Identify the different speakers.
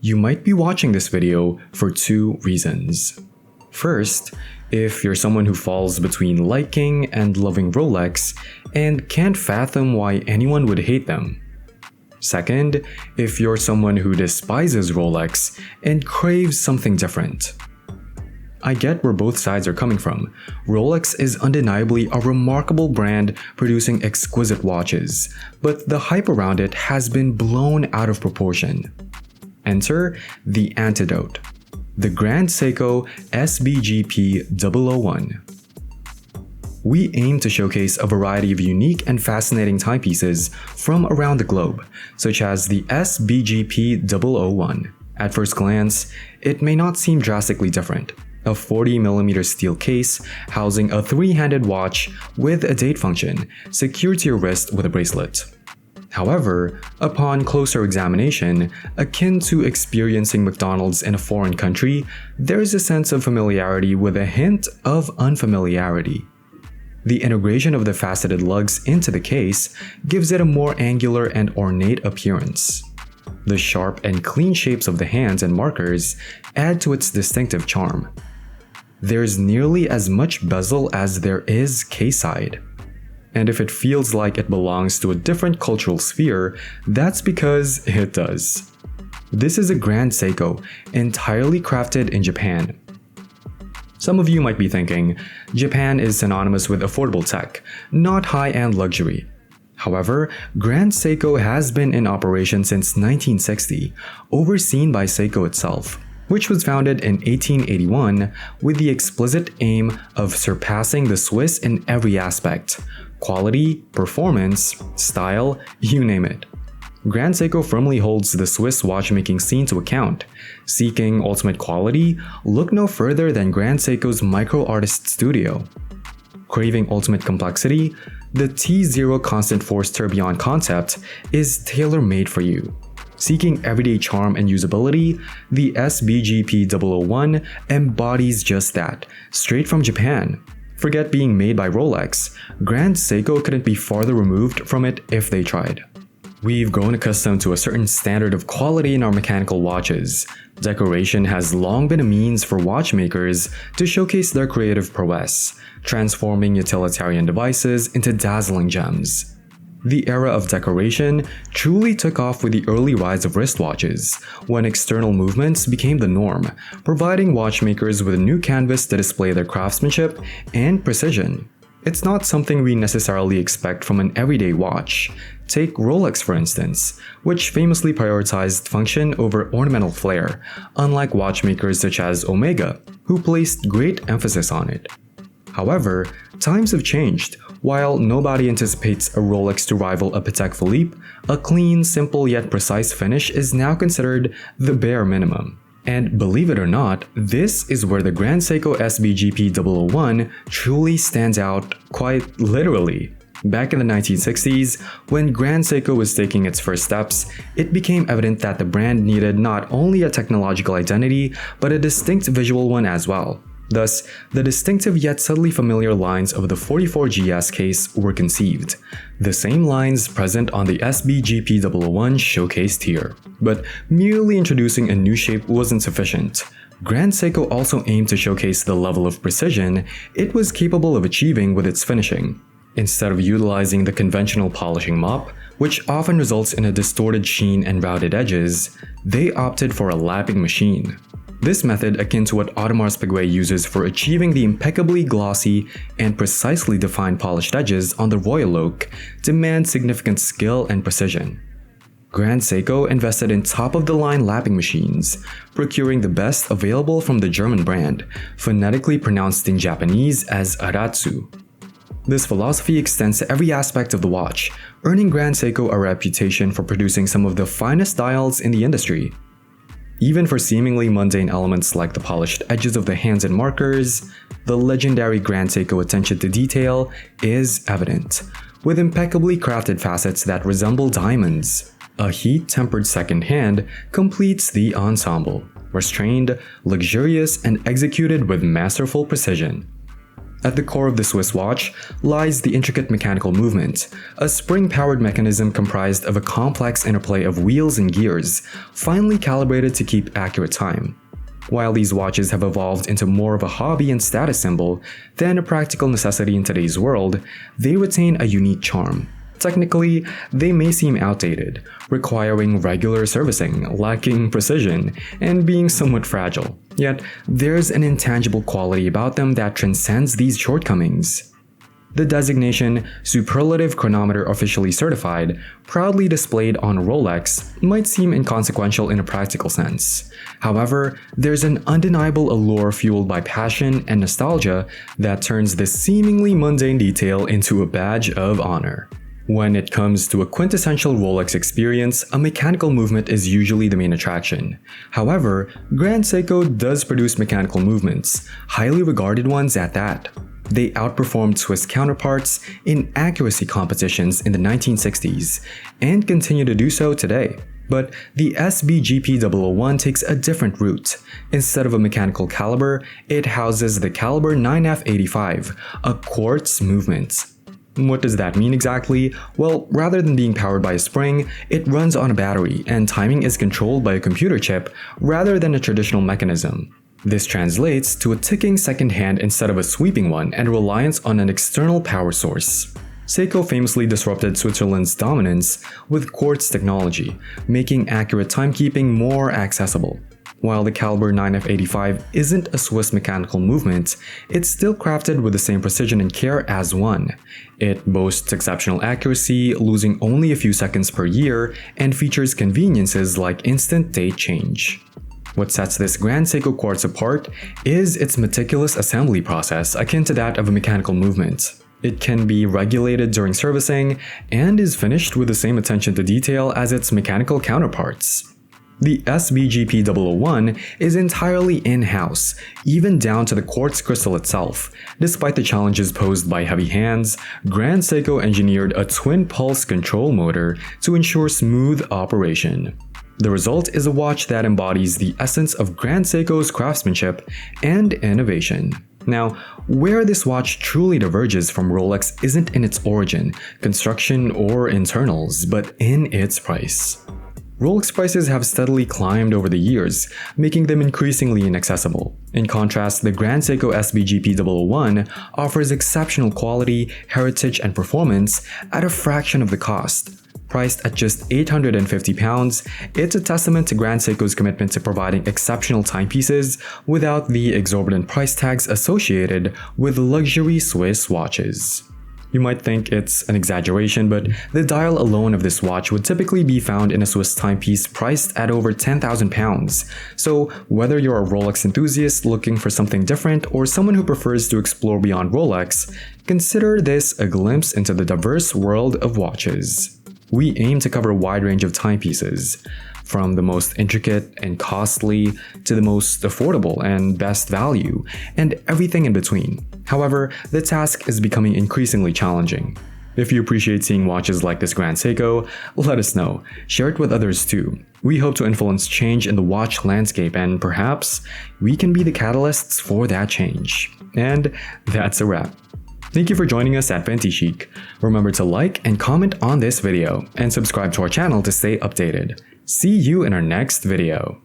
Speaker 1: You might be watching this video for two reasons. First, if you're someone who falls between liking and loving Rolex and can't fathom why anyone would hate them. Second, if you're someone who despises Rolex and craves something different. I get where both sides are coming from. Rolex is undeniably a remarkable brand producing exquisite watches, but the hype around it has been blown out of proportion. Enter the antidote, the Grand Seiko SBGP-001. We aim to showcase a variety of unique and fascinating timepieces from around the globe, such as the SBGP-001. At first glance, it may not seem drastically different. A 40mm steel case housing a three-handed watch with a date function secured to your wrist with a bracelet. However, upon closer examination, akin to experiencing McDonald's in a foreign country, there is a sense of familiarity with a hint of unfamiliarity. The integration of the faceted lugs into the case gives it a more angular and ornate appearance. The sharp and clean shapes of the hands and markers add to its distinctive charm. There's nearly as much bezel as there is case side. And if it feels like it belongs to a different cultural sphere, that's because it does. This is a Grand Seiko, entirely crafted in Japan. Some of you might be thinking, Japan is synonymous with affordable tech, not high-end luxury. However, Grand Seiko has been in operation since 1960, overseen by Seiko itself, which was founded in 1881 with the explicit aim of surpassing the Swiss in every aspect: quality, performance, style, you name it. Grand Seiko firmly holds the Swiss watchmaking scene to account. Seeking ultimate quality, look no further than Grand Seiko's Micro Artist Studio. Craving ultimate complexity, the T0 Constant Force Tourbillon concept is tailor-made for you. Seeking everyday charm and usability, the SBGP-001 embodies just that, straight from Japan. Forget being made by Rolex, Grand Seiko couldn't be farther removed from it if they tried. We've grown accustomed to a certain standard of quality in our mechanical watches. Decoration has long been a means for watchmakers to showcase their creative prowess, transforming utilitarian devices into dazzling gems. The era of decoration truly took off with the early rise of wristwatches, when external movements became the norm, providing watchmakers with a new canvas to display their craftsmanship and precision. It's not something we necessarily expect from an everyday watch. Take Rolex for instance, which famously prioritized function over ornamental flair, unlike watchmakers such as Omega, who placed great emphasis on it. However, times have changed. While nobody anticipates a Rolex to rival a Patek Philippe, a clean, simple yet precise finish is now considered the bare minimum. And believe it or not, this is where the Grand Seiko SBGP-001 truly stands out, quite literally. Back in the 1960s, when Grand Seiko was taking its first steps, it became evident that the brand needed not only a technological identity, but a distinct visual one as well. Thus, the distinctive yet subtly familiar lines of the 44GS case were conceived, the same lines present on the SBGP-001 showcased here. But merely introducing a new shape wasn't sufficient. Grand Seiko also aimed to showcase the level of precision it was capable of achieving with its finishing. Instead of utilizing the conventional polishing mop, which often results in a distorted sheen and rounded edges, they opted for a lapping machine. This method, akin to what Audemars Piguet uses for achieving the impeccably glossy and precisely defined polished edges on the Royal Oak, demands significant skill and precision. Grand Seiko invested in top-of-the-line lapping machines, procuring the best available from the German brand, phonetically pronounced in Japanese as Aratsu. This philosophy extends to every aspect of the watch, earning Grand Seiko a reputation for producing some of the finest dials in the industry. Even for seemingly mundane elements like the polished edges of the hands and markers, the legendary Grand Seiko attention to detail is evident, with impeccably crafted facets that resemble diamonds. A heat-tempered second hand completes the ensemble, restrained, luxurious, and executed with masterful precision. At the core of the Swiss watch lies the intricate mechanical movement, a spring-powered mechanism comprised of a complex interplay of wheels and gears, finely calibrated to keep accurate time. While these watches have evolved into more of a hobby and status symbol than a practical necessity in today's world, they retain a unique charm. Technically, they may seem outdated, requiring regular servicing, lacking precision, and being somewhat fragile. Yet, there's an intangible quality about them that transcends these shortcomings. The designation Superlative Chronometer Officially Certified, proudly displayed on Rolex, might seem inconsequential in a practical sense. However, there's an undeniable allure fueled by passion and nostalgia that turns this seemingly mundane detail into a badge of honor. When it comes to a quintessential Rolex experience, a mechanical movement is usually the main attraction. However, Grand Seiko does produce mechanical movements, highly regarded ones at that. They outperformed Swiss counterparts in accuracy competitions in the 1960s, and continue to do so today. But the SBGP001 takes a different route. Instead of a mechanical caliber, it houses the caliber 9F85, a quartz movement. What does that mean exactly? Well, rather than being powered by a spring, it runs on a battery, and timing is controlled by a computer chip rather than a traditional mechanism. This translates to a ticking second hand instead of a sweeping one, and reliance on an external power source. Seiko famously disrupted Switzerland's dominance with quartz technology, making accurate timekeeping more accessible. While the caliber 9F85 isn't a Swiss mechanical movement, it's still crafted with the same precision and care as one. It boasts exceptional accuracy, losing only a few seconds per year, and features conveniences like instant date change. What sets this Grand Seiko quartz apart is its meticulous assembly process, akin to that of a mechanical movement. It can be regulated during servicing, and is finished with the same attention to detail as its mechanical counterparts. The SBGP001 is entirely in-house, even down to the quartz crystal itself. Despite the challenges posed by heavy hands, Grand Seiko engineered a twin-pulse control motor to ensure smooth operation. The result is a watch that embodies the essence of Grand Seiko's craftsmanship and innovation. Now, where this watch truly diverges from Rolex isn't in its origin, construction, or internals, but in its price. Rolex prices have steadily climbed over the years, making them increasingly inaccessible. In contrast, the Grand Seiko SBGP001 offers exceptional quality, heritage, and performance at a fraction of the cost. Priced at just £850, it's a testament to Grand Seiko's commitment to providing exceptional timepieces without the exorbitant price tags associated with luxury Swiss watches. You might think it's an exaggeration, but the dial alone of this watch would typically be found in a Swiss timepiece priced at over £10,000. So whether you're a Rolex enthusiast looking for something different or someone who prefers to explore beyond Rolex, consider this a glimpse into the diverse world of watches. We aim to cover a wide range of timepieces, from the most intricate and costly to the most affordable and best value, and everything in between. However, the task is becoming increasingly challenging. If you appreciate seeing watches like this Grand Seiko, let us know. Share it with others too. We hope to influence change in the watch landscape, and perhaps we can be the catalysts for that change. And that's a wrap. Thank you for joining us at Ventichic. Remember to like and comment on this video, and subscribe to our channel to stay updated. See you in our next video.